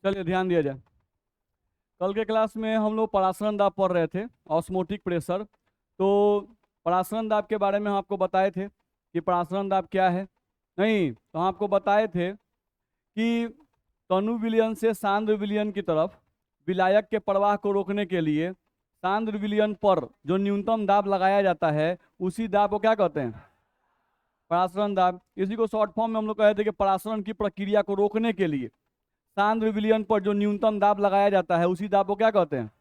चलिए ध्यान दिया जाए। कल के क्लास में हम लोग परासरण दाब पढ़ रहे थे, ऑस्मोटिक प्रेशर। तो परासरण दाब के बारे में हम आपको बताए थे कि परासरण दाब क्या है। नहीं तो हम आपको बताए थे कि तनु विलयन से सांद्र विलयन की तरफ विलायक के प्रवाह को रोकने के लिए सांद्र विलयन पर जो न्यूनतम दाब लगाया जाता है उसी दाब को क्या कहते हैं? परासरण दाब। इसी को शॉर्ट फॉर्म में हम लोग कहते हैं कि परासरण की प्रक्रिया को रोकने के लिए सांद्र विलयन पर जो न्यूनतम दाब लगाया जाता है उसी दाब को क्या कहते हैं?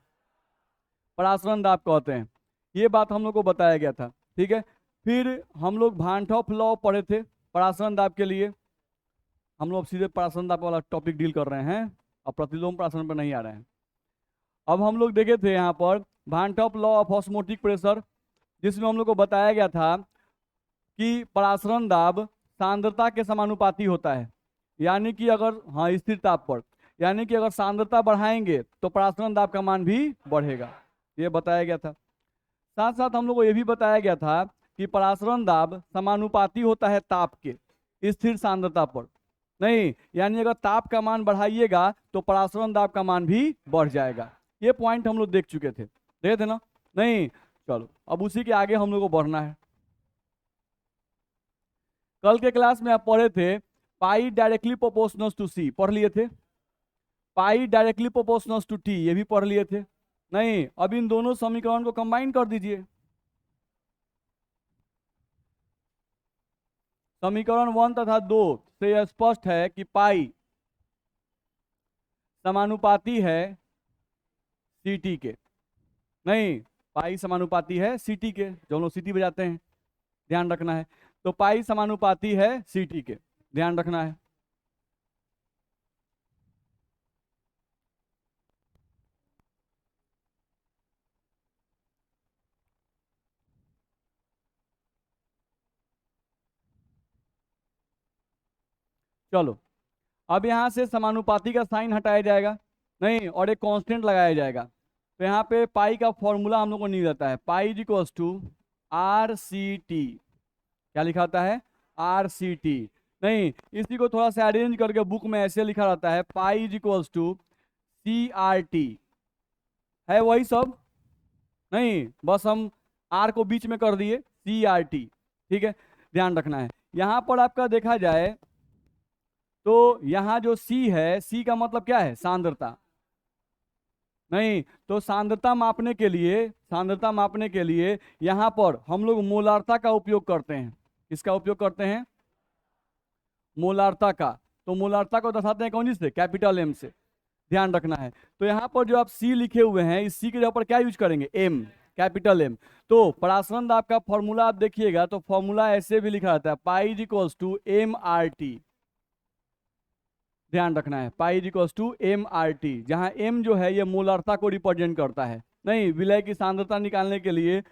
परासरण दाब कहते हैं। ये बात हम लोग को बताया गया था। ठीक है। फिर हम लोग भान टॉप लॉ पढ़े थे परासरण दाब के लिए। हम लोग सीधे परासरण दाब वाला टॉपिक डील कर रहे हैं और प्रतिलोम परासरण पर नहीं आ रहे हैं। अब हम लोग देखे थे यहाँ पर भान top law of osmotic pressure, जिसमें हम लोग को बताया गया था कि परासरण दाब सांद्रता के समानुपाती होता है। यानी कि अगर स्थिर ताप पर, यानी कि अगर सांद्रता बढ़ाएंगे तो परासरण दाब का मान भी बढ़ेगा। ये बताया गया था। साथ साथ हम लोग को ये भी बताया गया था कि परासरण दाब समानुपाती होता है ताप के स्थिर सांद्रता पर। नहीं, यानी अगर ताप का मान बढ़ाइएगा तो परासरण दाब का मान भी बढ़ जाएगा। ये पॉइंट हम लोग देख चुके थे, देखे थे ना? नहीं, चलो अब उसी के आगे हम लोग को बढ़ना है। कल के क्लास में आप पढ़े थे पाई डायरेक्टली प्रोपोर्शनल टू सी, पढ़ लिए थे। पाई डायरेक्टली प्रोपोर्शनल टू टी, ये भी पढ़ लिए थे। नहीं, अब इन दोनों समीकरण को कंबाइन कर दीजिए। समीकरण 1 तथा 2 से यह स्पष्ट है कि पाई समानुपाती है सीटी के। नहीं, पाई समानुपाती है सीटी के, जो हम लोग सीटी बजाते हैं, ध्यान रखना है। तो पाई समानुपाती है सीटी के, ध्यान रखना है। चलो, अब यहां से समानुपाती का साइन हटाया जाएगा, नहीं, और एक कांस्टेंट लगाया जाएगा। तो यहाँ पे पाई का फॉर्मूला हम लोग को नहीं रहता है। Pi is equals to R C T. क्या लिखा होता है? R C T. नहीं, इसी को थोड़ा सा अरेंज करके बुक में ऐसे लिखा रहता है, pi is equals to C R T. है वही सब? नहीं, बस हम आर को बीच में कर दिए, सी आर टी। ठीक है, ध्यान रखना है। यहां पर आपका देखा जाए तो यहाँ जो सी है, सी का मतलब क्या है? सांद्रता। नहीं, तो सांद्रता मापने के लिए, सांद्रता मापने के लिए यहाँ पर हम लोग मोलारता का उपयोग करते हैं। किसका उपयोग करते हैं? मोलारता का। तो मोलारता को दर्शाते हैं कौन से? कैपिटल एम से, ध्यान रखना है। तो यहाँ पर जो आप सी लिखे हुए हैं, इस सी के जगह पर क्या यूज करेंगे? M, capital M. तो परासरण दाब का फॉर्मूला आप देखिएगा तो फॉर्मूला ऐसे भी लिखा रहता है, pi is equals to M R T. ध्यान रखना है, pi is equals to M R T, जहां एम जो है ये मोलारता को रिप्रेजेंट करता है। नहीं, विलय की सांद्रता निकालने के लिए,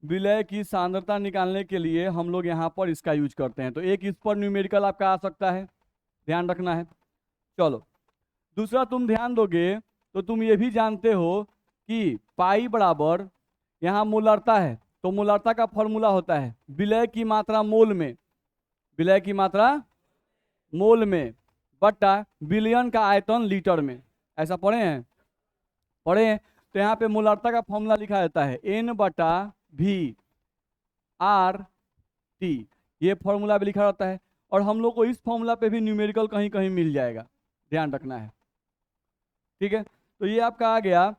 विलय की सांद्रता निकालने के लिए हम लोग यहाँ पर इसका यूज करते हैं। तो एक इस पर न्यूमेरिकल आपका आ सकता है, ध्यान रखना है। चलो, दूसरा तुम ध्यान दोगे तो तुम ये भी जानते हो कि पाई बराबर यहाँ मोलारता है, तो मोलारता का फॉर्मूला होता है विलय की मात्रा मोल में, विलय की मात्रा मोल में बटा विलयन का आयतन लीटर में। ऐसा पढ़े हैं? पढ़े हैं। तो यहाँ पे मोलारता का फॉर्मूला लिखा जाता है एन बटा भी आर टी, ये फॉर्मूला भी लिखा रहता है। और हम लोग को इस फॉर्मूला पे भी न्यूमेरिकल कहीं कहीं मिल जाएगा, ध्यान रखना है। ठीक है, तो ये आपका आ गया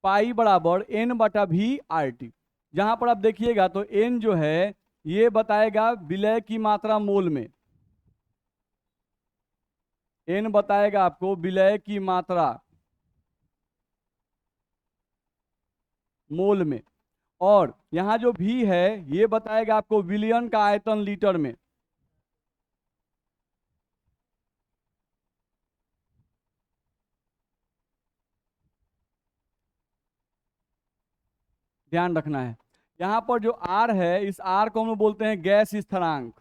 पाई बराबर एन बटा भी आर टी। जहां पर आप देखिएगा तो एन जो है ये बताएगा विलय की मात्रा मोल में, एन बताएगा आपको विलय की मात्रा मोल में, और यहां जो भी है ये बताएगा आपको विलयन का आयतन लीटर में। ध्यान रखना है। यहां पर जो आर है, इस आर को हम लोग बोलते हैं गैस स्थिरांक।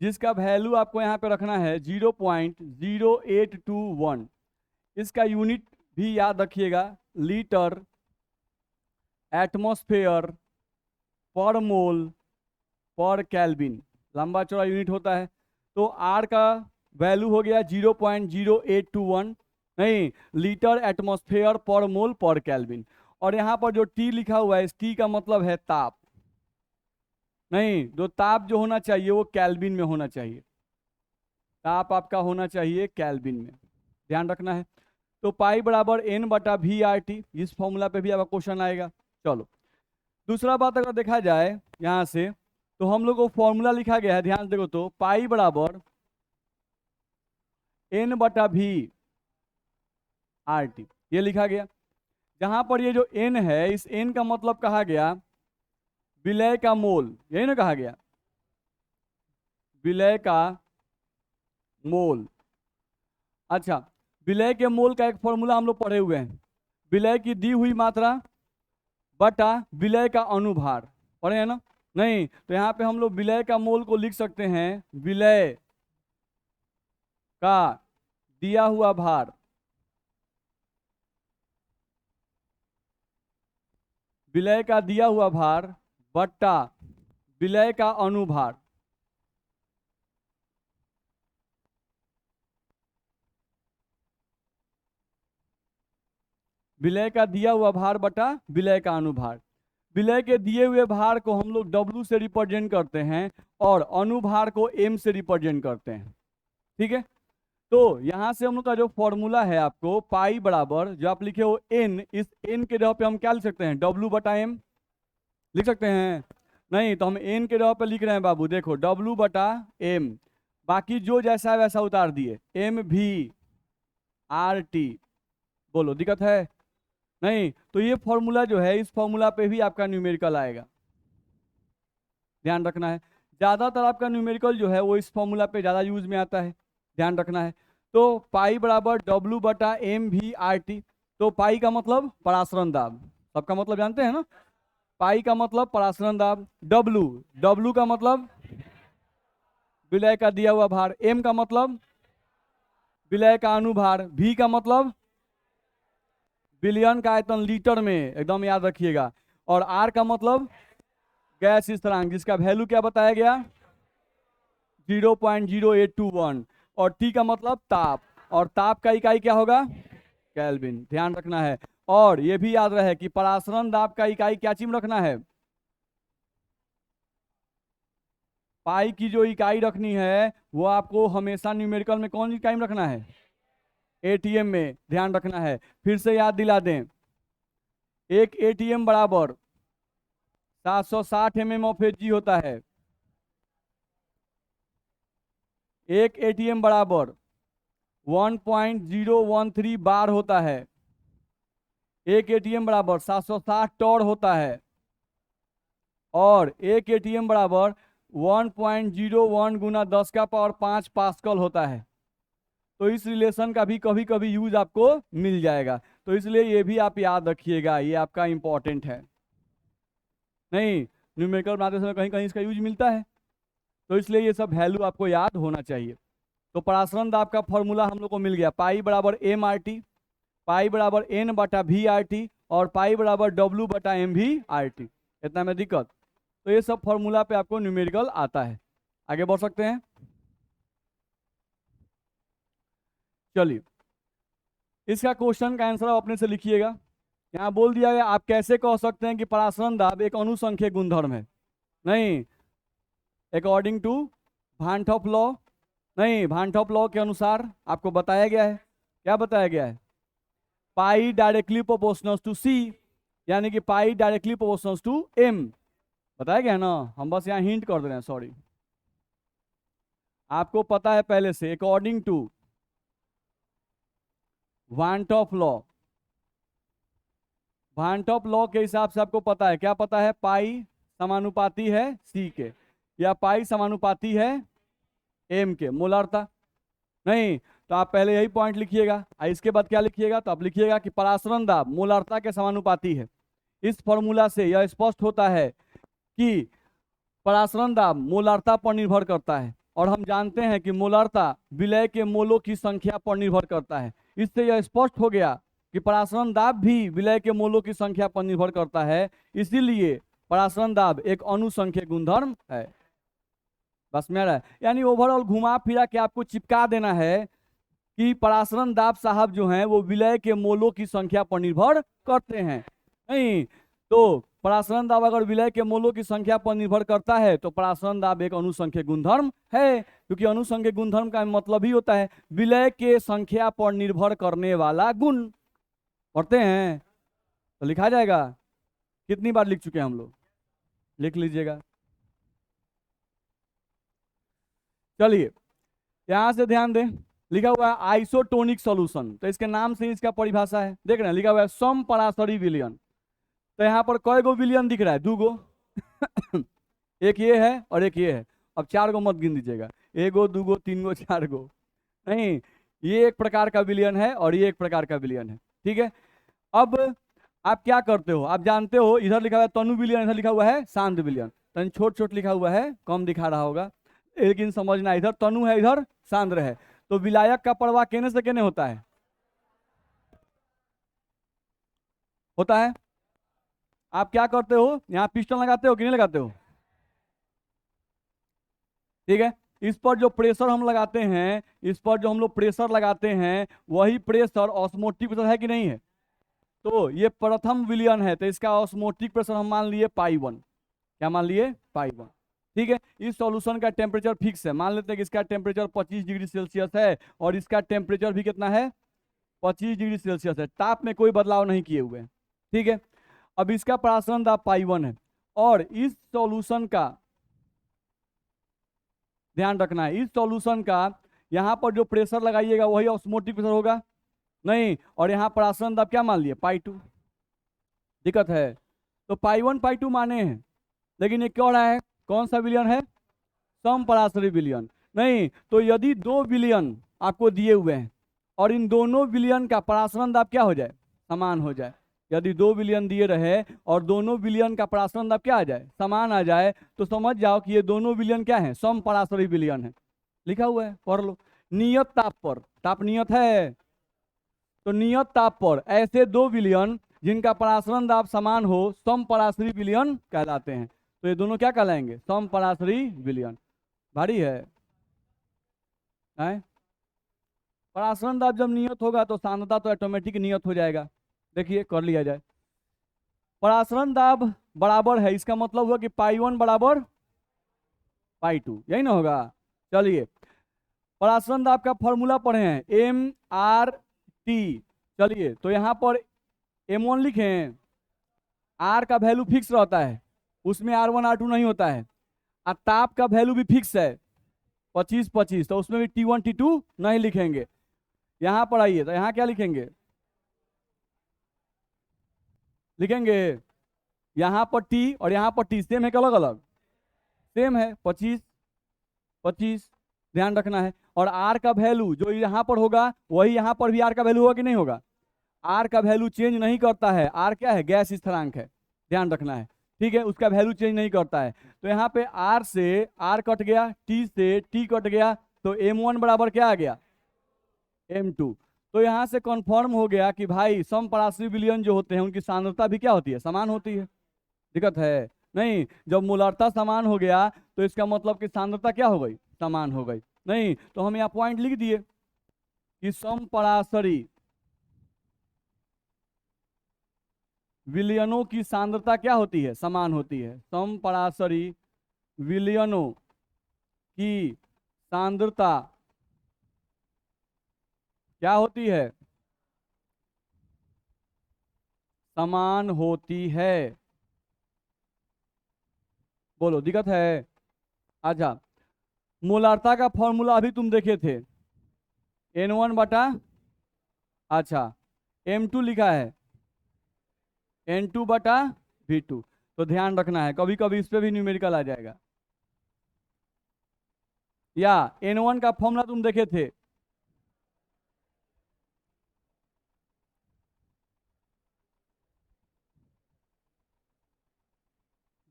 जिसका वैल्यू आपको यहाँ पे रखना है 0.0821। इसका यूनिट भी याद रखिएगा, लीटर एटमॉस्फेयर पर मोल पर केल्विन, लंबा चौड़ा यूनिट होता है। तो आर का वैल्यू हो गया 0.0821, नहीं, लीटर एटमॉस्फेयर पर मोल पर केल्विन। और यहाँ पर जो टी लिखा हुआ है, इस टी का मतलब है ताप, नहीं, जो ताप जो होना चाहिए वो केल्विन में होना चाहिए, ताप आपका होना चाहिए केल्विन में, ध्यान रखना है। तो पाई बराबर एन बटा वी आर टी, इस फॉर्मूला पे भी आपका क्वेश्चन आएगा। चलो दूसरा बात अगर देखा जाए यहाँ से, तो हम लोग को फॉर्मूला लिखा गया है, ध्यान से देखो, तो पाई बराबर एन बटा वी आर टी, ये लिखा गया। जहां पर ये जो एन है, इस एन का मतलब कहा गया विलय का मोल, यही ना कहा गया, विलय का मोल। अच्छा, विलय के मोल का एक फॉर्मूला हम लोग पढ़े हुए हैं, विलय की दी हुई मात्रा बटा विलय का अनुभार, पढ़े हैं ना? नहीं, तो यहाँ पे हम लोग विलय का मोल को लिख सकते हैं विलय का दिया हुआ भार विलय का दिया हुआ भार बट्टा विलय का अनुभार। विलय का दिया हुआ भार बटा विलय का अनुभार। विलय के दिए हुए भार को हम लोग W से रिप्रेजेंट करते हैं और अनुभार को M से रिप्रेजेंट करते हैं, ठीक है। तो यहां से हम लोग का जो फॉर्मूला है, आपको पाई बराबर जो आप लिखे हो N, इस N के जगह पे हम क्या लिख सकते हैं, W बटा M लिख सकते हैं। नहीं, तो हम N के जगह पे लिख रहे हैं बाबू, देखो W बटा M, बाकी जो जैसा है वैसा उतार दिए, MVRT, बोलो दिक्कत है? नहीं, तो ये फॉर्मूला जो है, इस फॉर्मूला पे भी आपका न्यूमेरिकल आएगा, ध्यान रखना है। ज्यादातर आपका न्यूमेरिकल जो है वो इस फॉर्मूला पे ज्यादा यूज में आता है, ध्यान रखना है। तो पाई बराबर W बटा MVRT, तो पाई का मतलब परासरण दाब, सबका मतलब जानते हैं ना, पाई का मतलब परासरण दाब, W का मतलब विलय का दिया हुआ भार, M का मतलब विलय का अनुभार, V का मतलब विलयन का आयतन लीटर में, एकदम याद रखिएगा, और R का मतलब गैस स्थिरांक, जिसका वैल्यू क्या बताया गया 0.0821, और T का मतलब ताप, और ताप का इकाई क्या होगा केल्विन, ध्यान रखना है। और ये भी याद रहे कि परासरण दाब का इकाई क्या चीज रखना है, पाई की जो इकाई रखनी है वो आपको हमेशा न्यूमेरिकल में कौन सी इकाई में रखना है, ATM में, ध्यान रखना है। फिर से याद दिला दें, एक ATM बराबर 760 mm ऑफ Hg होता है, एक ATM बराबर 1.013 बार होता है, एक ATM बराबर 760 टॉर होता है, और एक ATM बराबर 1.01 गुना 10 का पावर 5 पास्कल होता है। तो इस रिलेशन का भी कभी कभी यूज आपको मिल जाएगा, तो इसलिए ये भी आप याद रखिएगा, ये आपका इंपॉर्टेंट है। नहीं, न्यूमेरिकल बनाते समय कहीं कहीं इसका यूज मिलता है, तो इसलिए ये सब वैल्यू आपको याद होना चाहिए। तो परासरण दाब का फॉर्मूला हम लोग को मिल गया, पाई बराबर MRT, पाई बराबर N बटा VRT, और पाई बराबर W बटा MVRT, इतना में दिक्कत। तो ये सब फॉर्मूला पे आपको न्यूमेरिकल आता है। आगे बढ़ सकते हैं, चलिए इसका क्वेश्चन का आंसर आप अपने से लिखिएगा। यहाँ बोल दिया गया, आप कैसे कह सकते हैं कि परासरण दाब एक अनुसंख्यक गुणधर्म है, नहीं, अकॉर्डिंग टू भान टॉप लॉ, नहीं, भान टॉप लॉ के अनुसार आपको बताया गया है, क्या बताया गया है, पाई डायरेक्टली प्रोपोर्शनल टू C, यानी कि पाई डायरेक्टली प्रोपोर्शनल टू M, बताया गया है ना, हम बस यहाँ हिंट कर दे रहे हैं, सॉरी, आपको पता है पहले से, अकॉर्डिंग टू भान टॉप लॉ, भान टॉप लॉ के हिसाब से आपको पता है, क्या पता है, पाई समानुपाती है C के, या पाई समानुपाती है M के, मोलारता, नहीं, तो आप पहले यही पॉइंट लिखिएगा, इसके बाद क्या लिखिएगा, तो आप लिखिएगा कि परासरण दाब मोलारता के समानुपाती है। इस फॉर्मूला से यह स्पष्ट होता है कि परासरण दाब मोलारता पर निर्भर करता है, और हम जानते हैं कि मोलारता विलय के मोलों की संख्या पर निर्भर करता है। इससे यह स्पष्ट हो गया कि परासरण दाब भी विलय के मोलों की संख्या पर निर्भर करता है, इसीलिए परासरण दाब एक अनुसंख्यक गुणधर्म है। बस में आ रहा है। यानी ओवरऑल घुमा फिरा के आपको चिपका देना है कि पराशरण दाब साहब जो हैं वो विलय के मोलों की संख्या पर निर्भर करते हैं। नहीं तो पराशरण दाब अगर विलय के मोलों की संख्या पर निर्भर करता है तो पराशरण दाब एक अनुसंख्यक गुणधर्म है, क्योंकि अनुसंख्यक गुणधर्म का मतलब ही होता है विलय के संख्या पर निर्भर करने वाला गुण। पढ़ते हैं तो लिखा जाएगा। कितनी बार लिख चुके हैं हम लोग, लिख लीजिएगा। चलिए यहां से ध्यान दें, लिखा हुआ है आइसोटोनिक सॉल्यूशन, तो इसके नाम से इसका परिभाषा है, देख रहे हैं लिखा हुआ है समपराशरी विलयन। तो यहाँ पर कई गो विलयन दिख रहा है, 2 गो एक ये है और एक ये है। अब 4 गो मत गिन दीजिएगा, 1 गो 2 गो 3 गो 4 गो नहीं, ये एक प्रकार का विलयन है और ये एक प्रकार का विलयन है, ठीक है। अब आप क्या करते हो, आप जानते हो इधर लिखा हुआ है तनु विलयन, इधर लिखा हुआ है शांत विलयन। तन छोट छोट लिखा हुआ है, कम दिखा रहा होगा, लेकिन समझना इधर तनु है इधर सांद्र है। तो विलायक का प्रवाह केने से केने होता है, होता है। आप क्या करते हो, यहाँ पिस्टन लगाते हो कि नहीं लगाते हो, ठीक है। इस पर जो प्रेशर हम लगाते हैं, इस पर जो हम लोग प्रेशर लगाते हैं वही प्रेशर ऑस्मोटिक प्रेशर है कि नहीं है। तो ये प्रथम विलयन है, तो इसका ऑस्मोटिक प्रेशर हम मान लिए पाई 1। क्या मान लिए, पाई 1, ठीक है। इस सॉल्यूशन का टेम्परेचर फिक्स है, मान लेते हैं कि इसका टेम्परेचर 25 डिग्री सेल्सियस है और इसका टेम्परेचर भी कितना है, 25 डिग्री सेल्सियस है। ताप में कोई बदलाव नहीं किए हुए हैं, ठीक है। अब इसका पराशरण दाब पाई 1 है और इस सॉल्यूशन का ध्यान रखना है, इस सॉल्यूशन का यहाँ पर जो प्रेशर लगाइएगा वही ऑस्मोटिक प्रेशर होगा नहीं, और यहाँ पराशरण दाब क्या मान लिए, पाई 2। दिक्कत है, तो पाई 1 पाई 2 माने हैं, लेकिन ये क्यों रहा है, कौन सा विलयन है, समपराशरी विलयन। नहीं तो यदि 2 विलयन आपको दिए हुए हैं और इन दोनों विलयन का पराशरण दाब क्या हो जाए, समान हो जाए, यदि 2 विलयन दिए रहे और दोनों विलयन का पराशरण दाब क्या आ जाए, समान आ जाए, तो समझ जाओ कि ये दोनों विलयन क्या है, समपराशरी विलयन है। लिखा हुआ है, पढ़ लो। नियत ताप पर, ताप नियत है, तो नियत ताप पर ऐसे 2 विलयन जिनका पराशरण दाब समान हो समपराशरी विलयन कहलाते हैं। तो ये दोनों क्या कहलाएंगे, समपराशरी विलयन। भारी है, पराशरण दाब जब नियत होगा तो सांद्रता तो ऑटोमेटिक नियत हो जाएगा। देखिए कर लिया जाए, पराशरण दाब बराबर है, इसका मतलब हुआ कि पाई 1 बराबर पाई 2, यही ना होगा। चलिए पराशरण दाब का फॉर्मूला पढ़े हैं MRT। चलिए तो यहाँ पर M1 लिखें, R का वैल्यू फिक्स रहता है, उसमें R1 R2 नहीं होता है, और ताप का वैल्यू भी फिक्स है 25 तो उसमें भी T1 T2 नहीं लिखेंगे। यहाँ पर आइए तो यहाँ क्या लिखेंगे, लिखेंगे यहाँ पर T और यहाँ पर T सेम है कि अलग अलग, सेम है 25 ध्यान रखना है। और R का वैल्यू जो यहाँ पर होगा वही यहाँ पर भी R का वैल्यू होगा कि नहीं होगा, R का वैल्यू चेंज नहीं करता है, R क्या है, गैस स्थिरांक है, ध्यान रखना है, ठीक है, उसका वैल्यू चेंज नहीं करता है। तो यहाँ पे R से R कट गया, T से T कट गया, तो M1 बराबर क्या आ गया, M2। तो यहाँ से कंफर्म हो गया कि भाई समपराशरी विलयन जो होते हैं उनकी सांद्रता भी क्या होती है, समान होती है। दिक्कत है नहीं, जब मोलारता समान हो गया तो इसका मतलब कि सांद्रता क्या हो गई, समान हो गई। नहीं तो हम यहाँ पॉइंट लिख दिए कि समपराशरी विलयनों की सांद्रता क्या होती है, समान होती है। समपराशरी विलयनों की सांद्रता क्या होती है, समान होती है। बोलो दिक्कत है। अच्छा मोलारता का फॉर्मूला अभी तुम देखे थे, N1 बटा, अच्छा M2 लिखा है N2 बटा V2। तो ध्यान रखना है, कभी कभी इस पे भी न्यूमेरिकल आ जाएगा। या N1 का फॉर्मूला तुम देखे थे,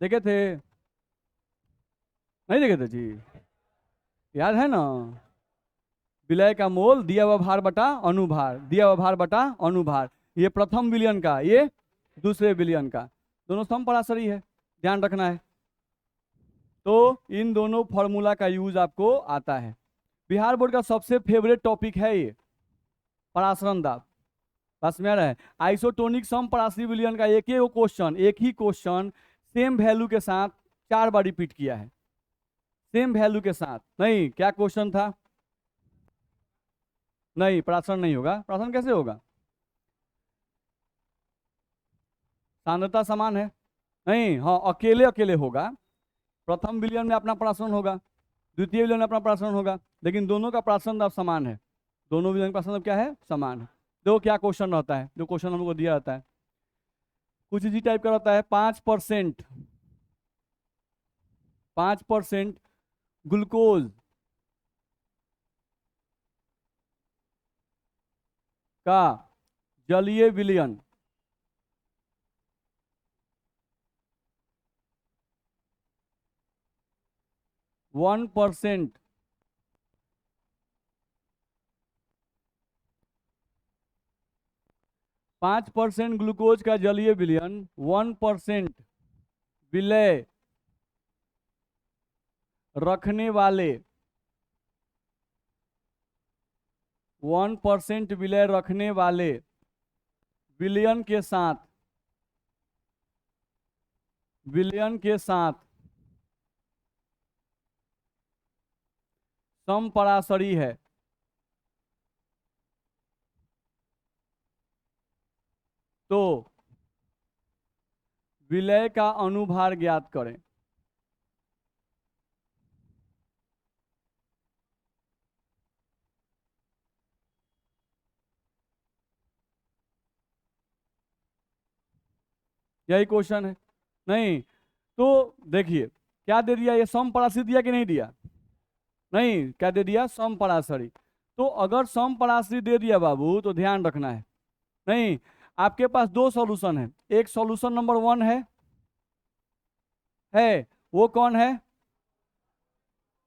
देखे थे, नहीं देखे थे जी, याद है ना, विलय का मोल दिया हुआ भार बटा अनुभार, दिया हुआ भार बटा अनुभार, ये प्रथम विलयन का, ये दूसरे विलयन का, दोनों समपराशरी है, ध्यान रखना है। तो इन दोनों फॉर्मूला का यूज आपको आता है। बिहार बोर्ड का सबसे फेवरेट टॉपिक है ये परासरण दाब। बस में आ रहा है। आइसोटोनिक सम पराश्री विलयन का एक ही क्वेश्चन, एक ही क्वेश्चन सेम वैल्यू के साथ 4 बार रिपीट किया है, सेम वैल्यू के साथ। नहीं, क्या क्वेश्चन था? नहीं, परासरण नहीं होगा। परासरण कैसे होगा? सांद्रता समान है। नहीं, हाँ, अकेले अकेले होगा। प्रथम विलयन में अपना परासरण होगा, द्वितीय विलयन में अपना परासरण होगा, लेकिन दोनों का परासरण दाब समान है। दोनों विलयन का परासरण दाब क्या है? समान है। देखो क्या क्वेश्चन रहता है, जो क्वेश्चन हमको दिया रहता है कुछ इसी टाइप का रहता है। 5% 5% ग्लूकोज का जलीय विलयन 1%, 5% ग्लूकोज का जलीय विलयन 1% विलय रखने वाले 1% विलय रखने वाले विलयन के साथ समपराशरी है। तो विलय का अनुभार ज्ञात करें। यही क्वेश्चन है। नहीं, तो देखिए क्या दे दिया, ये समपराशरी दिया कि नहीं दिया? नहीं, क्या दे दिया? समपराशरी। तो अगर समपराशरी दे दिया बाबू तो ध्यान रखना है। नहीं, आपके पास दो सॉल्यूशन है। एक सॉल्यूशन नंबर 1 है वो कौन है?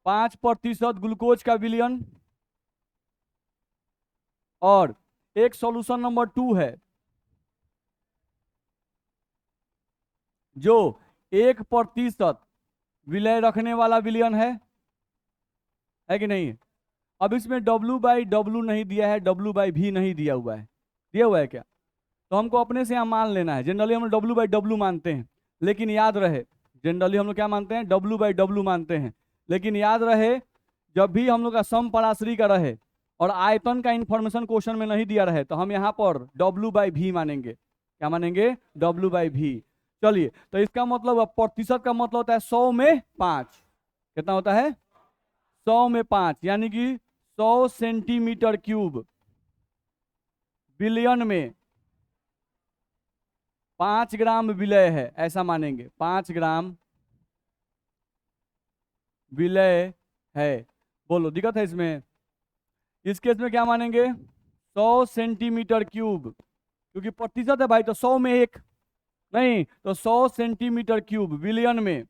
5% ग्लूकोज का विलयन। और एक सॉल्यूशन नंबर 2 है जो 1% विलय रखने वाला विलयन है कि नहीं? अब इसमें W/W नहीं दिया है, W/V नहीं दिया हुआ है। दिया हुआ है क्या? तो हमको अपने से यहाँ मान लेना है। जनरली हम लोग W/W मानते हैं, लेकिन याद रहे, जनरली हम लोग क्या मानते हैं? W/W मानते हैं। लेकिन याद रहे, जब भी हम लोग का समपराशरी का रहे और आयतन का इंफॉर्मेशन क्वेश्चन में नहीं दिया रहे तो हम यहाँ पर W/V मानेंगे। क्या मानेंगे? W/V। चलिए, तो इसका मतलब अब प्रतिशत का मतलब होता है 100 में 5। कितना होता है? 100 में 5, यानी कि 100 सेंटीमीटर क्यूब विलयन में 5 ग्राम विलय है, ऐसा मानेंगे। 5 ग्राम विलय है। बोलो, दिक्कत है इसमें? इस केस में क्या मानेंगे? 100 सेंटीमीटर क्यूब, क्योंकि प्रतिशत है भाई, तो 100 में 1। नहीं, तो 100 सेंटीमीटर क्यूब विलयन में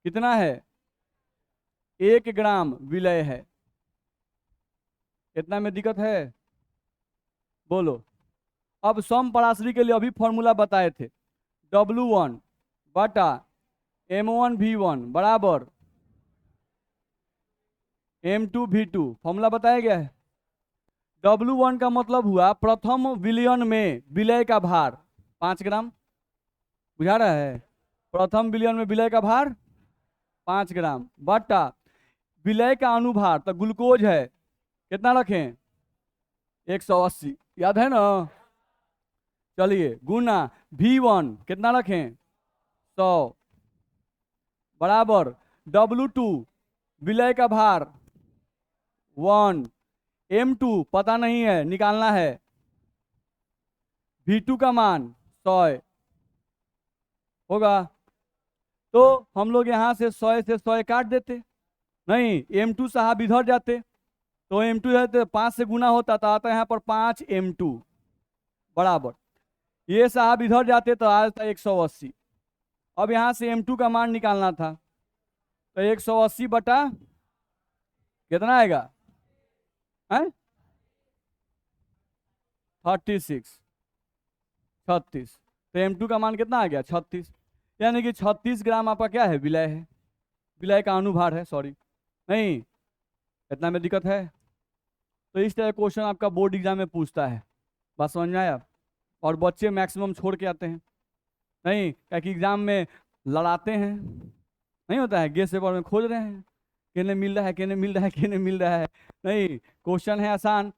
कितना है? 1 ग्राम विलय है। कितना में दिक्कत है? बोलो। अब समपराशरी के लिए अभी फॉर्मूला बताए थे, W1 बटा M1V1 बराबर M2V2। फॉर्मूला बताया गया है। W1 का मतलब हुआ प्रथम विलयन में विलय का भार 5 ग्राम। बुझा रहा है? प्रथम विलयन में विलय का भार 5 ग्राम बटा विलय का अनुभार, तो ग्लूकोज है, कितना रखें? 180, याद है ना? चलिए, गुना V1 कितना रखें? 100 बराबर W2 विलय का भार 1, M2 पता नहीं है, निकालना है, V2 का मान 100 होगा। तो हम लोग यहां से 100 से 100 काट देते। नहीं, M2 साहब इधर जाते तो M2 है तो 5 से गुना होता, तो आता है यहाँ पर 5 M2 बराबर, ये साहब इधर जाते तो आ जाता 180। अब यहाँ से M2 का मान निकालना था, तो 180 बटा कितना आएगा? 36, 36। तो M2 का मान कितना आ गया? 36। यानी कि 36 ग्राम आपका क्या है, विलय है, विलय का अनुभार है, सॉरी। नहीं, इतना में दिक्कत है। तो इस तरह क्वेश्चन आपका बोर्ड एग्जाम में पूछता है। बात समझ में आया? और बच्चे मैक्सिमम छोड़ के आते हैं, नहीं क्या कि एग्जाम में लड़ाते हैं, नहीं होता है, गेस पेपर में खोज रहे हैं किन्हें मिल रहा है, किन्हें मिल रहा है, किन्हें मिल रहा है। नहीं, क्वेश्चन है आसान।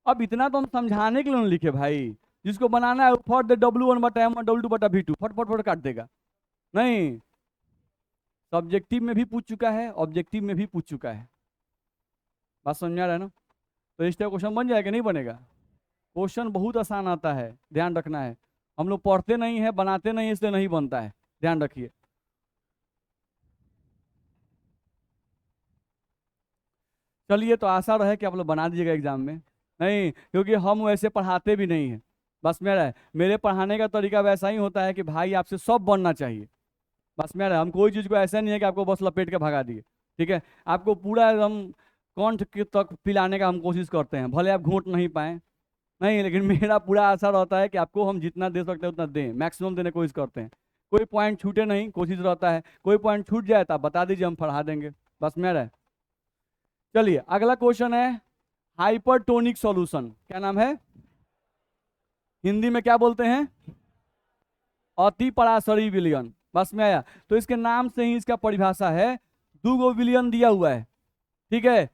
अब इतना तो हम समझाने के लिए नहीं लिखे भाई, जिसको बनाना है फट दे W1/M1 W2/V2 फट फट फट काट देगा। नहीं, सब्जेक्टिव में भी पूछ चुका है, ऑब्जेक्टिव में भी पूछ चुका है। बात समझ में आ रहा है ना? तो इस तरह क्वेश्चन बन जाएगा, नहीं बनेगा? क्वेश्चन बहुत आसान आता है, ध्यान रखना है। हम लोग पढ़ते नहीं है, बनाते नहीं, इसलिए नहीं बनता है, ध्यान रखिए। चलिए, तो आशा रहे कि आप लोग बना दीजिएगा एग्जाम में। नहीं, क्योंकि हम वैसे पढ़ाते भी नहीं हैं। बस मेरे पढ़ाने का तरीका वैसा ही होता है कि भाई आपसे सब बनना चाहिए। बस हम कोई चीज़ को ऐसा नहीं है कि आपको बस लपेट के भगा दिए, ठीक है? आपको पूरा एकदम कंठ के तक पिलाने का हम कोशिश करते हैं, भले आप घूंट नहीं पाए। नहीं, लेकिन मेरा पूरा आशा रहता है कि आपको हम जितना दे सकते हैं उतना दें, मैक्सिमम देने की कोशिश करते हैं। कोई पॉइंट छूटे नहीं, कोशिश रहता है। कोई पॉइंट छूट जाए तो आप बता दीजिए, हम पढ़ा देंगे। बस चलिए, अगला क्वेश्चन है हाइपरटोनिक सॉल्यूशन। क्या नाम है? हिंदी में क्या बोलते हैं? अति पराशरी विलयन। बस में आया? तो इसके नाम से ही इसका परिभाषा है। 2 विलयन दिया हुआ है, ठीक है?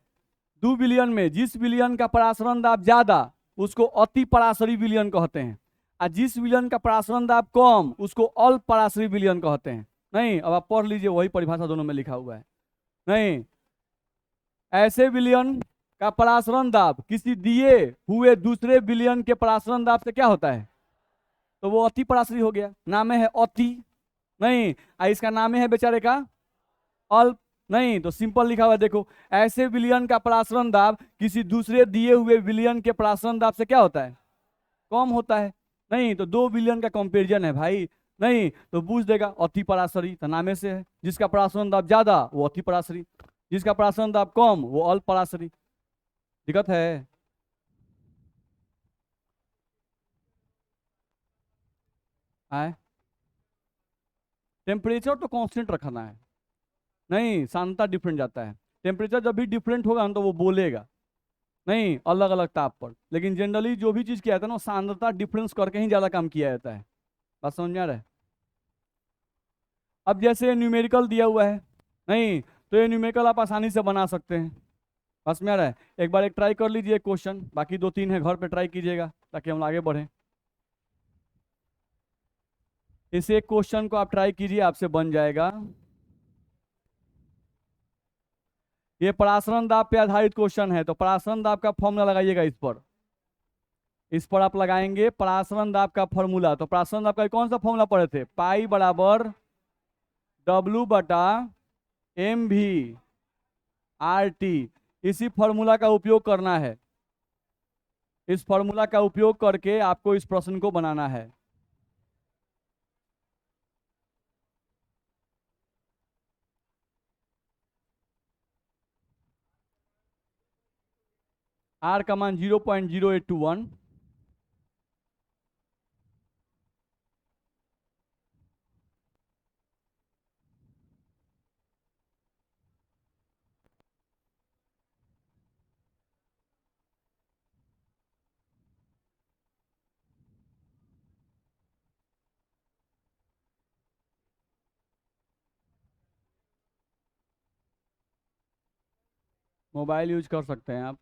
2 विलयन में जिस विलयन का परासरण दाब ज्यादा उसको अति पराशरी विलयन कहते हैं, और जिस विलयन का परासरण दाब कम उसको अल्प पराशरी विलयन कहते हैं। नहीं, अब आप पढ़ लीजिए, वही परिभाषा दोनों में लिखा हुआ है। नहीं, ऐसे विलयन का परासरण दाब किसी दिए हुए दूसरे विलयन के परासरण दाब से क्या होता है, तो वो अति पराशरी हो गया, नाम है अति। नहीं, इसका नाम है बेचारे का अल्प। नहीं, तो सिंपल लिखा हुआ है, देखो, ऐसे विलयन का परासरण दाब किसी दूसरे दिए हुए विलयन के परासरण दाब से क्या होता है, कम होता है। नहीं, तो 2 विलयन का कंपेरिजन है भाई। नहीं, तो पूछ देगा अति पराशरी, तो नामे से है, जिसका परासरण दाब ज्यादा वो अति पराशरी, जिसका परासरण दाब कम वो अल्प पराशरी। दिक्कत है? आए, टेम्परेचर तो कांस्टेंट रखना है। नहीं, सांद्रता डिफरेंट जाता है। टेम्परेचर जब भी डिफरेंट होगा ना तो वो बोलेगा, नहीं, अलग अलग ताप पर। लेकिन जनरली जो भी चीज किया जाता है ना, सांद्रता डिफरेंस करके ही ज्यादा काम किया जाता है। बात समझ में आ रहा है? अब जैसे न्यूमेरिकल दिया हुआ है, नहीं, तो ये न्यूमेरिकल आप आसानी से बना सकते हैं। बस में आ रहा है? एक बार एक ट्राई कर लीजिए क्वेश्चन, बाकी 2-3 है घर पे ट्राई कीजिएगा ताकि हम आगे बढ़ें। इस एक क्वेश्चन को आप ट्राई कीजिए, आपसे बन जाएगा। ये परासरण दाब पे आधारित क्वेश्चन है, तो परासरण दाब का फॉर्मूला लगाइएगा इस पर। इस पर आप लगाएंगे परासरण दाब का फॉर्मूला। तो परासरण दाब का कौन सा फॉर्मूला पढ़े थे? पाई बराबर W/MV/RT। इसी फॉर्मूला का उपयोग करना है। इस फॉर्मूला का उपयोग करके आपको इस प्रश्न को बनाना है। R का मान 0.0821। मोबाइल यूज कर सकते हैं आप।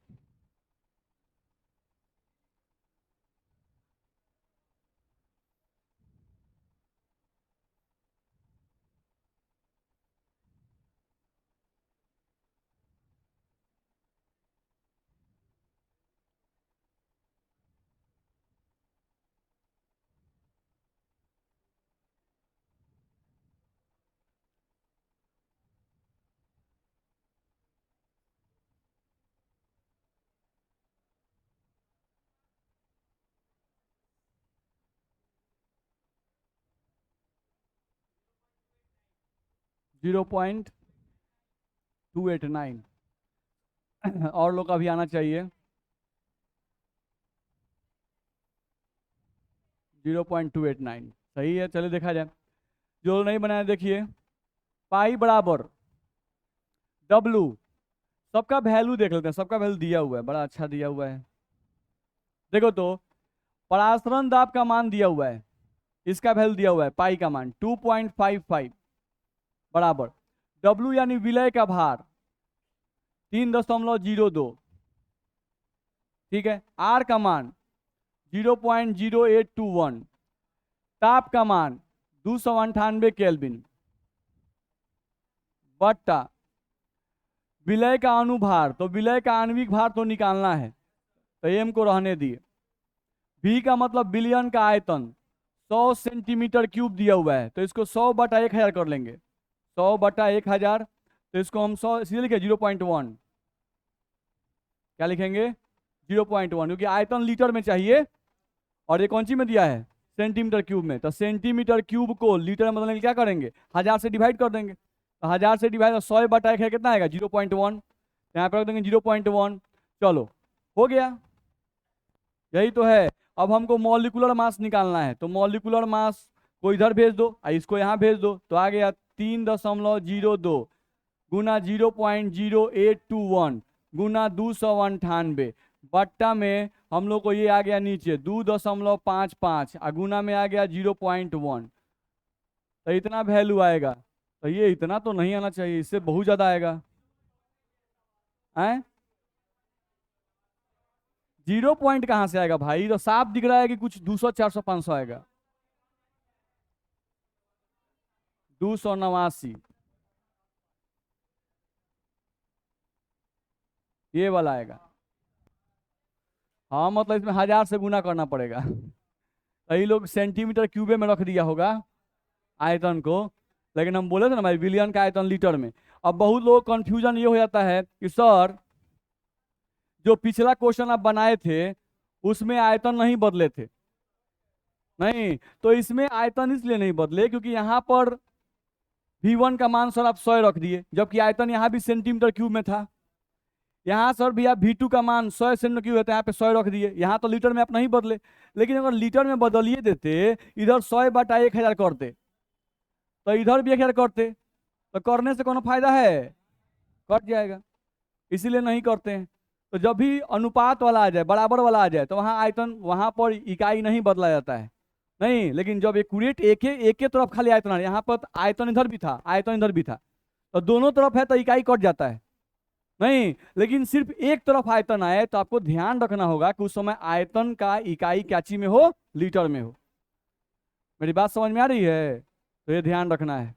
Zero point 289। और लोग का भी आना चाहिए। 0.289 सही है, चलिए देखा जाए। जो नहीं बनाया देखिए, पाई बराबर डब्लू, सबका वैल्यू देख लेते हैं, सबका वैल्यू दिया हुआ है, बड़ा अच्छा दिया हुआ है। देखो तो परासरण दाब का मान दिया हुआ है, इसका वैल्यू दिया हुआ है पाई का मान 2.55 बराबर डब्लू यानी विलय का भार 3.02, ठीक है। आर का मान 0.0821, ताप का मान 298 केल्विन बट्टा विलय का अनुभार, तो विलय का आणविक भार तो निकालना है, तो एम को रहने दिए। बी का मतलब बिलियन का आयतन 100 सेंटीमीटर क्यूब दिया हुआ है, तो इसको 100/1000 कर लेंगे, 100/1000, तो इसको हम 100 सीधे लिखे 0.1, क्या लिखेंगे 0.1, क्योंकि आयतन लीटर में चाहिए और ये कौन सी में दिया है सेंटीमीटर क्यूब में, तो सेंटीमीटर क्यूब को लीटर में बदलने के लिए क्या करेंगे 1000 से डिवाइड कर देंगे, तो 1000 से डिवाइड 100/1000 कितना आएगा 0.1, यहाँ पे रख देंगे 0.1, चलो हो गया, यही तो है। अब हमको मॉलिक्यूलर मास निकालना है, तो मॉलिक्यूलर मास को इधर भेज दो और इसको यहाँ भेज दो, तो आ गया 3.02 गुना 0.0821 गुना 298 बट्टा में हम लोग को ये आ गया नीचे 2.55 और गुना में आ गया 0.1, तो इतना वैल्यू आएगा। तो ये इतना तो नहीं आना चाहिए, इससे बहुत ज्यादा आएगा, हैं 0 पॉइंट कहाँ से आएगा भाई, तो साफ दिख रहा है कि कुछ 200 400 500 आएगा, 289 ये वाला आएगा। हाँ मतलब इसमें 1000 से गुना करना पड़ेगा। कई लोग सेंटीमीटर क्यूबे में रख दिया होगा आयतन को, लेकिन हम बोले थे ना भाई बिलियन का आयतन लीटर में। अब बहुत लोग कंफ्यूजन ये हो जाता है कि सर जो पिछला क्वेश्चन आप बनाए थे उसमें आयतन नहीं बदले थे, नहीं तो इसमें आयतन इसलिए नहीं बदले क्योंकि यहाँ पर V1 का मान सर आप 100 रख दिए, जबकि आयतन यहाँ भी सेंटीमीटर क्यूब में था। यहाँ सर भी आप V2 का मान 100 सेंटीमीटर क्यूब है, यहाँ पे 100 रख दिए, यहाँ तो लीटर में आप नहीं बदले। लेकिन अगर लीटर में बदलिए देते, इधर 100/1000 करते तो इधर भी 1000 करते, तो करने से कोनो फायदा है, कट जाएगा, इसीलिए नहीं करते हैं। तो जब भी अनुपात वाला आ जाए, बराबर वाला आ जाए, तो वहाँ आयतन, वहाँ पर इकाई नहीं बदला जाता है, नहीं। लेकिन जब एक्यूरेट एक के तरफ खाली आयतन आ रहा है, यहाँ पर आयतन इधर भी था आयतन इधर भी था, तो दोनों तरफ है तो इकाई कट जाता है, नहीं। लेकिन सिर्फ एक तरफ आयतन आए तो आपको ध्यान रखना होगा कि उस समय आयतन का इकाई क्या चीज में हो, लीटर में हो। मेरी बात समझ में आ रही है, तो ये ध्यान रखना है।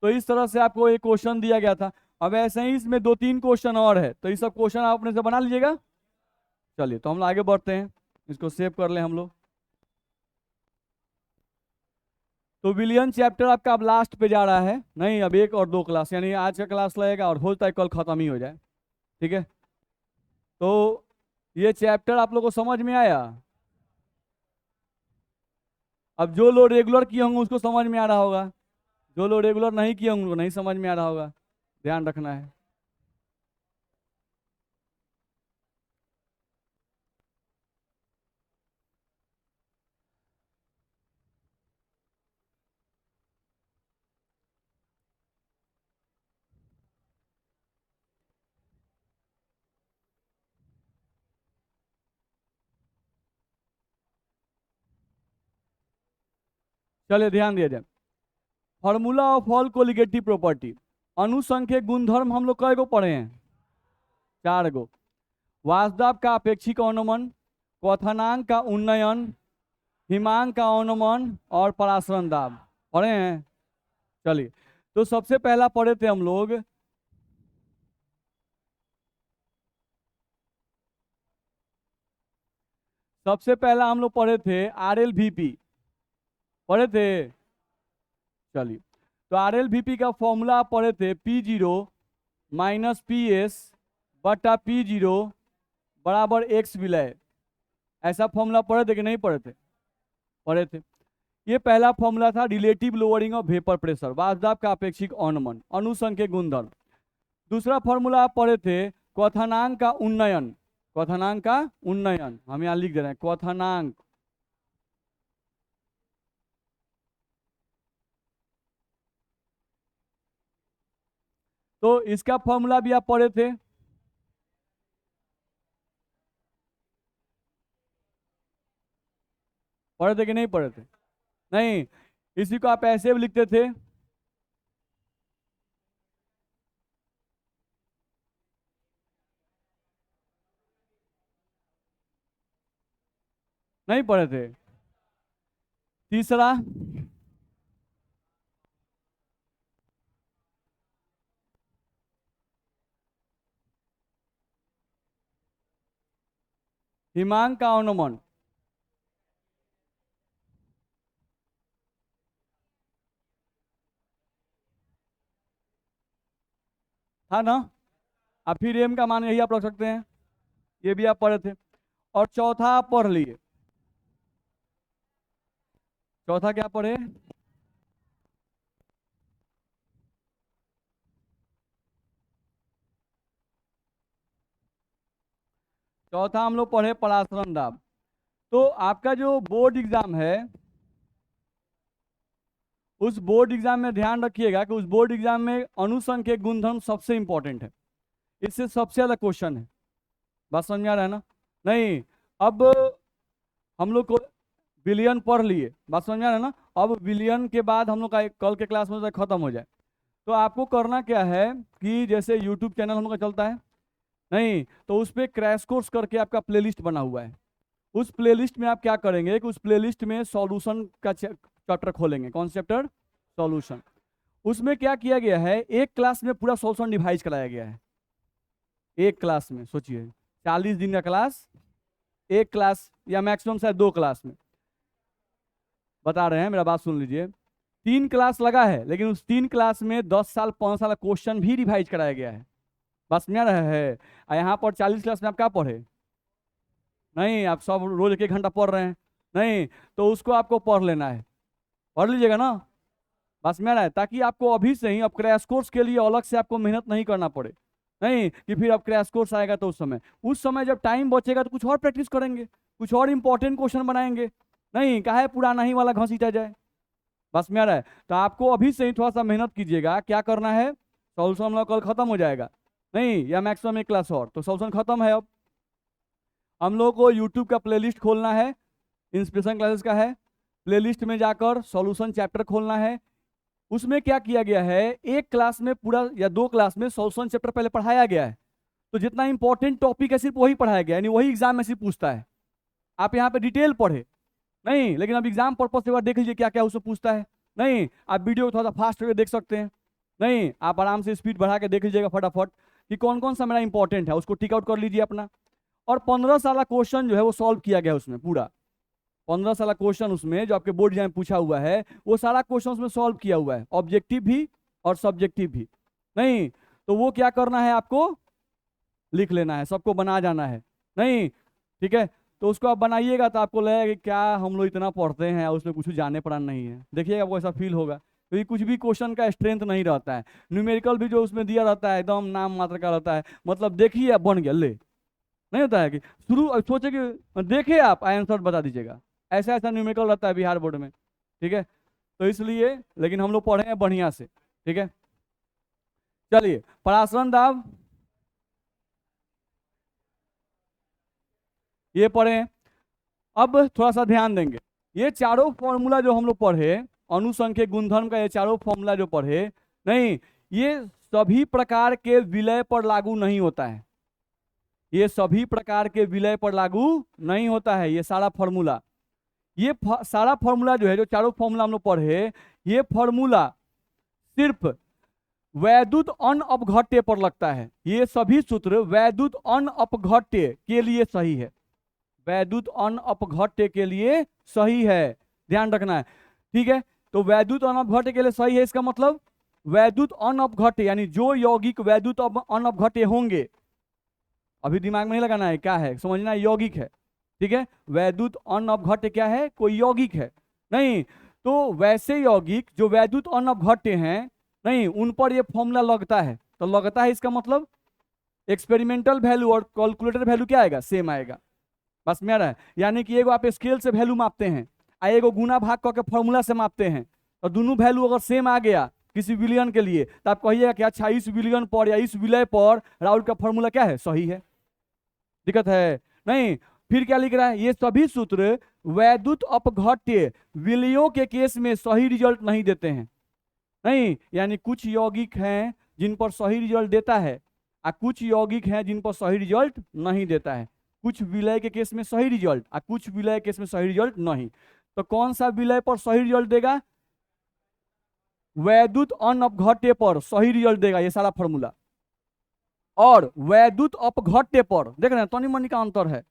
तो इस तरह से आपको एक क्वेश्चन दिया गया था। अब ऐसे ही इसमें 2-3 क्वेश्चन और है, तो ये सब क्वेश्चन आप अपने से बना लीजिएगा। चलिए तो हम आगे बढ़ते हैं, इसको सेव कर लें हम लोग। तो विलियन चैप्टर आपका अब लास्ट पे जा रहा है, नहीं अब 1 और 2 क्लास, यानी आज का क्लास लगेगा और हो सकता है कल खत्म ही हो जाए, ठीक है। तो ये चैप्टर आप लोग को समझ में आया। अब जो लोग रेगुलर किए होंगे उसको समझ में आ रहा होगा, जो लोग रेगुलर नहीं किए होंगे उनको नहीं समझ में आ रहा होगा, ध्यान रखना है। चलिए ध्यान दिया जाए। Formula of all colligative property, अनुसंख्यक गुणधर्म हम लोग कई गो पढ़े हैं, 4 गो। वासदाब का अपेक्षिक अनुमान, क्वथनांक का उन्नयन, हिमांक का अनुमान और परासरण दाब पढ़े हैं। चलिए तो सबसे पहला पढ़े थे हम लोग सबसे पहला हम लोग पढ़े थे RLVP, पढ़े थे। चलिए तो RLVP का फॉर्मूला पढ़े थे P0 माइनस PS बटा P0 बराबर x विलय, ऐसा फॉर्मूला पढ़े थे कि नहीं पढ़े थे, पढ़े थे। ये पहला फॉर्मूला था relative lowering of vapour pressure, वासदाब का अपेक्षिक अनुमान, अनुसंख्यक गुणधर्म। दूसरा फॉर्मूला आप पढ़े थे क्वथनांक का उन्नयन, क्वथनांक का उन्नयन हम यहाँ लिख दे रहे हैं, क्वथनांक तो इसका फॉर्मूला भी आप पढ़े थे। पढ़े थे कि नहीं पढ़े थे? नहीं, इसी को आप ऐसे भी लिखते थे। नहीं पढ़े थे। तीसरा, हिमांक का अनुमान था ना। अब फिर एम का मान यही आप रख सकते हैं, ये भी आप पढ़े थे। और चौथा आप पढ़ लिए। चौथा क्या पढ़े? चौथा हम लोग पढ़े परासरण दाब। तो आपका जो बोर्ड एग्जाम है, उस बोर्ड एग्जाम में ध्यान रखिएगा कि उस बोर्ड एग्जाम में अनुसंख्यक गुणधर्म सबसे इंपॉर्टेंट है, इससे सबसे ज्यादा क्वेश्चन है। बात समझ में आ रहा है ना? नहीं, अब हम लोग को विलियन पढ़ लिए, बात समझ में आ रहा है ना? अब विलियन के बाद हम लोग का कल के क्लास में खत्म हो जाए, तो आपको करना क्या है कि जैसे यूट्यूब चैनल हम लोग का चलता है, नहीं तो उस पर क्रैश कोर्स करके आपका प्लेलिस्ट बना हुआ है। उस प्लेलिस्ट में आप क्या करेंगे कि उस प्लेलिस्ट में सॉल्यूशन का चैप्टर खोलेंगे। कौन सा चैप्टर? सॉल्यूशन। उसमें क्या किया गया है, एक क्लास में पूरा सॉल्यूशन डिवाइड कराया गया है। एक क्लास में सोचिए, 40 दिन का क्लास, एक क्लास या मैक्सिमम शायद 2 क्लास में। बता रहे हैं, मेरा बात सुन लीजिए। 3 क्लास लगा है, लेकिन उस 3 क्लास में 10 साल 15 साल का क्वेश्चन भी रिवाइज कराया गया है। बस में रहा है। यहाँ पर 40 क्लास में आप क्या पढ़े? नहीं, आप सब रोज 1 1 घंटा पढ़ रहे हैं। नहीं, तो उसको आपको पढ़ लेना है, पढ़ लीजिएगा ना। बस में रहा है, ताकि आपको अभी से ही अब क्रैश कोर्स के लिए अलग से आपको मेहनत नहीं करना पड़े। नहीं कि फिर अब क्रैश कोर्स आएगा तो उस समय जब टाइम बचेगा तो कुछ और प्रैक्टिस करेंगे, कुछ और इंपॉर्टेंट क्वेश्चन बनाएंगे। नहीं, काहे पुराना ही वाला घसीटा जाए। बस में आ रहा है, तो आपको अभी से ही थोड़ा सा मेहनत कीजिएगा। क्या करना है, सॉल्यूशन हम लोग कल खत्म हो जाएगा, नहीं या मैक्सिमम 1 क्लास और, तो सॉल्यूशन खत्म है। अब हम लोग को यूट्यूब का प्लेलिस्ट खोलना है, इंस्पिरेशन क्लासेस का है। प्लेलिस्ट में जाकर सॉल्यूशन चैप्टर खोलना है। उसमें क्या किया गया है, एक क्लास में पूरा या 2 क्लास में सॉल्यूशन चैप्टर पहले पढ़ाया गया है। तो जितना इंपॉर्टेंट टॉपिक है सिर्फ वही पढ़ाया गया है, यानी वही एग्जाम में सिर्फ पूछता है। आप यहाँ पे डिटेल पढ़े नहीं, लेकिन अब एग्जाम पर्पज से एक बार देख लीजिए क्या क्या उससे पूछता है। नहीं, आप वीडियो को थोड़ा सा फास्ट करके देख सकते हैं। नहीं, आप आराम से स्पीड बढ़ा के देख लीजिएगा फटाफट कि कौन कौन सा मेरा इंपॉर्टेंट है, उसको टिक आउट कर लीजिए अपना। और 15 साल क्वेश्चन जो है वो सॉल्व किया गया उसमें पूरा। 15 साल क्वेश्चन उसमें जो आपके बोर्ड एग्जाम में पूछा हुआ है, वो सारा क्वेश्चन उसमें सॉल्व किया हुआ है, ऑब्जेक्टिव भी और सब्जेक्टिव भी। नहीं, तो वो क्या करना है, आपको लिख लेना है, सबको बना जाना है। नहीं, ठीक है, तो उसको आप बनाइएगा तो आपको लगेगा कि क्या हम लोग इतना पढ़ते हैं और उसमें कुछ जाने पड़ा नहीं है। देखिएगा आपको ऐसा फील होगा, क्योंकि कुछ भी क्वेश्चन का स्ट्रेंथ नहीं रहता है। न्यूमेरिकल भी जो उसमें दिया रहता है एकदम नाम मात्र का रहता है, मतलब देखिए आप बन गया ले। नहीं होता है कि शुरू सोचे कि देखिए आप आंसर बता दीजिएगा, ऐसा ऐसा न्यूमेरिकल रहता है बिहार बोर्ड में। ठीक है, तो इसलिए, लेकिन हम लोग पढ़े हैं बढ़िया से। ठीक है, चलिए परासरण दाब ये पढ़े हैं। अब थोड़ा सा ध्यान देंगे, ये चारों फॉर्मूला जो हम लोग पढ़े, अनुसंख्यक गुणधर्म का ये चारों फॉर्मूला जो पढ़े, नहीं ये सभी प्रकार के विलय पर लागू नहीं होता है। ये सभी प्रकार के विलय पर लागू नहीं होता है ये सारा फॉर्मूला। ये सारा फॉर्मूला जो है, जो चारों फॉर्मूला हम लोग पढ़े, ये फॉर्मूला सिर्फ वैद्युत अनअपघट्य पर लगता है। ये सभी सूत्र वैद्युत अनअपघट्य के लिए सही है, वैद्युत अनअपघट्य के लिए सही है, ध्यान रखना है। ठीक है, तो वैद्युत अनअपघट्य के लिए सही है, इसका मतलब वैद्युत अनअपघट्य यानी जो यौगिक वैद्युत अनअपघट्य होंगे, अभी दिमाग में नहीं लगाना है क्या है, समझना है यौगिक है। ठीक है, वैद्युत अनअपघट्य क्या है, कोई यौगिक है। नहीं, तो वैसे यौगिक जो वैद्युत अनअपघट्य हैं, नहीं उन पर ये फॉर्मूला लगता है। तो लगता है इसका मतलब एक्सपेरिमेंटल वैल्यू और कैलकुलेटर वैल्यू क्या आएगा, सेम आएगा। बस में आ रहा है, यानी कि एगो आप स्केल से वैल्यू मापते हैं, एगो गुना भाग करके फॉर्मूला से मापते हैं, और दोनों वैल्यू अगर सेम आ गया किसी विलयन के लिए, तो आप कहिएगा कि अच्छा इस विलयन पर या इस विलय पर राउल का फॉर्मूला क्या है, सही है। दिक्कत है नहीं। फिर क्या लिख रहा है, ये सभी सूत्र वैद्युत अपघट्य विलयों के केस में सही रिजल्ट नहीं देते हैं। नहीं, यानी कुछ यौगिक हैं जिन पर सही रिजल्ट देता है और कुछ यौगिक हैं जिन पर सही रिजल्ट नहीं देता है। कुछ विलय के केस में सही रिजल्ट और कुछ विलय के केस में सही रिजल्ट नहीं। तो कौन सा विलय पर सही रिजल्ट देगा, वैद्युत अनअपघट्य पर सही रिजल्ट देगा, ये सारा फॉर्मूला। और वैद्युत अपघट्य पर देख रहे हैं तनी मनी का अंतर है,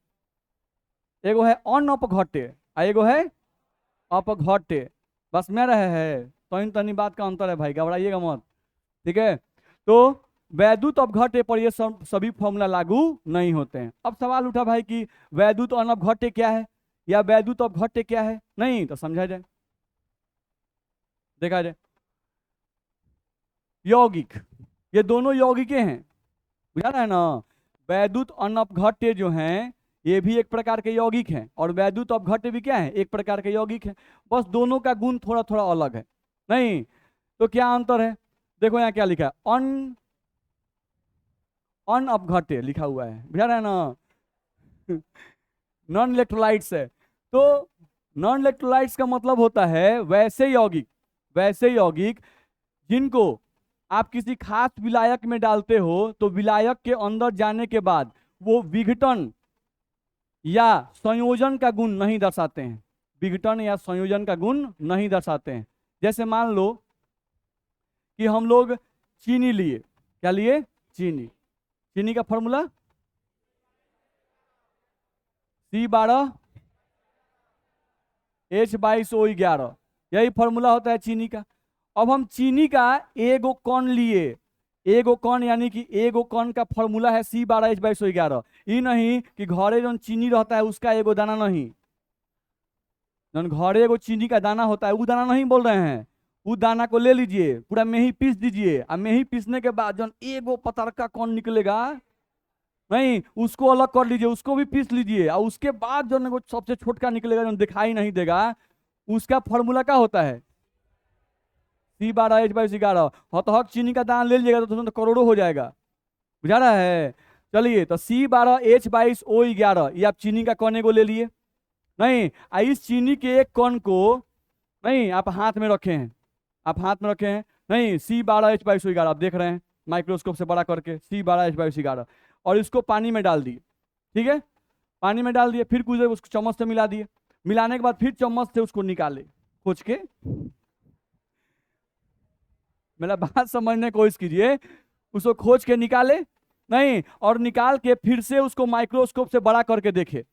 एगो है अनअपघट्य और एगो है अपघट्य, बस में रहे है तनी तनी बात का अंतर है भाई, घबराइएगा मत, ठीक है। तो वैद्युत अपघट्य पर ये सभी फॉर्मूला लागू नहीं होते हैं। अब सवाल उठा भाई कि वैद्युत अनअपघट्य क्या है या वैद्युत अपघट्य क्या है, नहीं तो समझा जाए, देखा जाए। यौगिक, ये दोनों यौगिके हैं, बुझा रहा है ना। वैद्युत अनअपघट्य जो हैं ये भी एक प्रकार के यौगिक हैं और वैद्युत अपघट्य भी क्या है, एक प्रकार के यौगिक हैं, बस दोनों का गुण थोड़ा थोड़ा अलग है। नहीं तो क्या अंतर है, देखो यहाँ क्या लिखा है, अनअपघट्य लिखा हुआ है, बुझा रहा है ना। नॉन इलेक्ट्रोलाइट्स है, तो नॉन इलेक्ट्रोलाइट्स का मतलब होता है वैसे यौगिक जिनको आप किसी खास विलायक में डालते हो तो विलायक के अंदर जाने के बाद वो विघटन या संयोजन का गुण नहीं दर्शाते हैं, विघटन या संयोजन का गुण नहीं दर्शाते हैं। जैसे मान लो कि हम लोग चीनी लिए, क्या लिए, चीनी का फॉर्मूला C12H22O11, यही फॉर्मूला होता है चीनी का। अब हम चीनी का एगो कण लिए, एगो कण यानी कि एगो कण का फॉर्मूला है C12H22O11। ये नहीं कि घरे जो चीनी रहता है उसका एगो दाना नहीं, जो घरे एगो चीनी का दाना होता है वो दाना नहीं बोल रहे हैं, वो दाना को ले लीजिए पूरा मेही पीस दीजिए और मेही पीसने के बाद जो एगो पतरका कण निकलेगा, नहीं उसको अलग कर लीजिए, उसको भी पीस लीजिए और उसके बाद जो सबसे छोटका निकलेगा जो दिखाई नहीं देगा उसका फॉर्मूला क्या होता है, C12H22O11। हतहक चीनी का दाना ले लीजिएगा तो करोड़ों हो जाएगा, बुझा रहा है। चलिए तो C12H22O11 ये आप चीनी का कण को ले लिए, नहीं इस चीनी के एक कण को नहीं आप हाथ में रखे हैं, नहीं C12H22O11 आप देख रहे हैं माइक्रोस्कोप से बड़ा करके C12H22O11, और इसको पानी में डाल दिए, ठीक है, पानी में डाल दिए, फिर कुछ देर उसको चम्मच से मिला दिए, मिलाने के बाद फिर चम्मच से उसको निकाले खोज के, मेरा बात समझने की कोशिश कीजिए, उसको खोज के निकाले, नहीं और निकाल के फिर से उसको माइक्रोस्कोप से बड़ा करके देखे,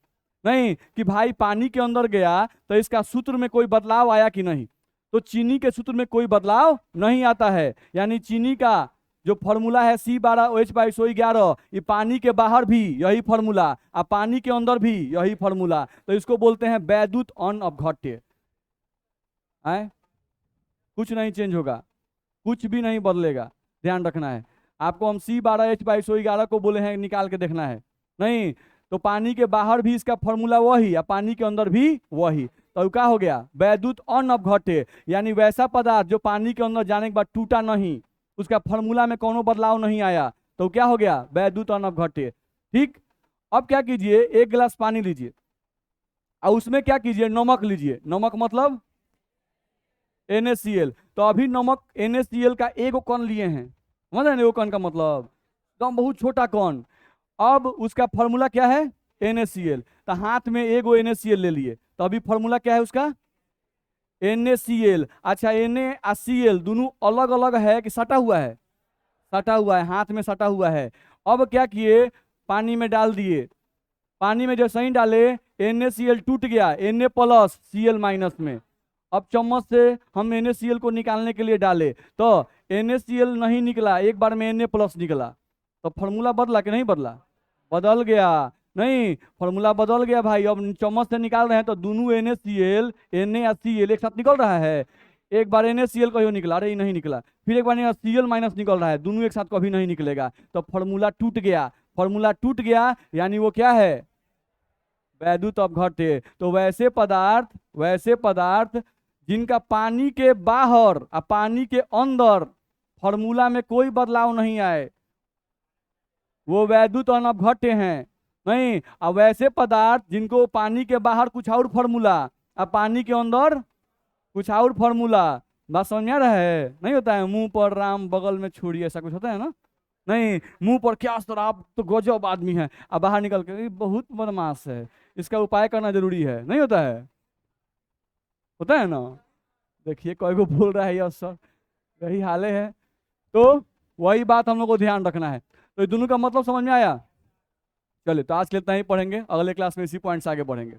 नहीं कि भाई पानी के अंदर गया तो इसका सूत्र में कोई बदलाव आया कि नहीं, तो चीनी के सूत्र में कोई बदलाव नहीं आता है, यानी चीनी का जो फॉर्मूला है C12H22O11 ये पानी के बाहर भी यही फॉर्मूला और पानी के अंदर भी यही फॉर्मूला, तो इसको बोलते हैं वैद्युत अनअपघट्य। कुछ नहीं चेंज होगा, कुछ भी नहीं बदलेगा, ध्यान रखना है आपको। हम C12H22O11 को बोले हैं निकाल के देखना है, नहीं तो पानी के बाहर भी इसका फॉर्मूला वही और पानी के अंदर भी वही, तो क्या हो गया, वैद्युत अनअपघट्य, यानी वैसा पदार्थ जो पानी के अंदर जाने के बाद टूटा नहीं, उसका फॉर्मूला में कोनो बदलाव नहीं आया, तो क्या हो गया, वैद्युत अनअपघट्य। ठीक, अब क्या कीजिए, एक गिलास पानी लीजिए और उसमें क्या कीजिए, नमक लीजिए, नमक मतलब NaCl, तो अभी नमक NaCl का एगो कण लिए हैं, समझ रहे हैं, एगो कण का मतलब एकदम बहुत छोटा कण, अब उसका फॉर्मूला क्या है, NaCl, तो हाथ में एगो NaCl ले लिए, तो अभी फॉर्मूला क्या है उसका, NaCl। अच्छा Na और Cl दोनों अलग अलग है कि सटा हुआ है, सटा हुआ है, हाथ में सटा हुआ है। अब क्या किए, पानी में डाल दिए, पानी में जैसे ही डाले NaCl टूट गया Na+Cl- में, अब चम्मच से हम NaCl को निकालने के लिए डाले तो NaCl नहीं निकला, एक बार में Na+ निकला, तो फॉर्मूला बदला कि नहीं बदला, बदल गया, नहीं फॉर्मूला बदल गया भाई। अब चम्मच से निकाल रहे हैं तो दोनों NaCl Na और Cl एक साथ निकल रहा है, एक बार NaCl कहीं निकला, अरे नहीं निकला, फिर एक बार Cl- निकल रहा है, दोनों एक साथ कभी नहीं निकलेगा, तो फॉर्मूला टूट गया, फॉर्मूला टूट गया यानी वो क्या है, वैद्युत अपघट्य। तो वैसे पदार्थ जिनका पानी के बाहर और पानी के अंदर फॉर्मूला में कोई बदलाव नहीं आए, वो वैद्युत अनवघट्य हैं। नहीं, अब वैसे पदार्थ जिनको पानी के बाहर कुछ और फॉर्मूला और पानी के अंदर कुछ और फॉर्मूला, बात समझ में आ रहा है? नहीं होता है मुंह पर राम बगल में छुरी, ऐसा कुछ होता है ना? नहीं, मुंह पर क्या सर आप तो गजब आदमी है, अब बाहर निकल के "ये बहुत बदमाश है, इसका उपाय करना जरूरी है"। नहीं होता है? होता है ना? देखिए कोई को बोल रहा है यस सर, यही हाल है। तो वही बात हम लोग को ध्यान रखना है। तो ये दोनों का मतलब समझ में आया? चलिए, तो आज के लिए इतना ही पढ़ेंगे, अगले क्लास में इसी पॉइंट से आगे बढ़ेंगे।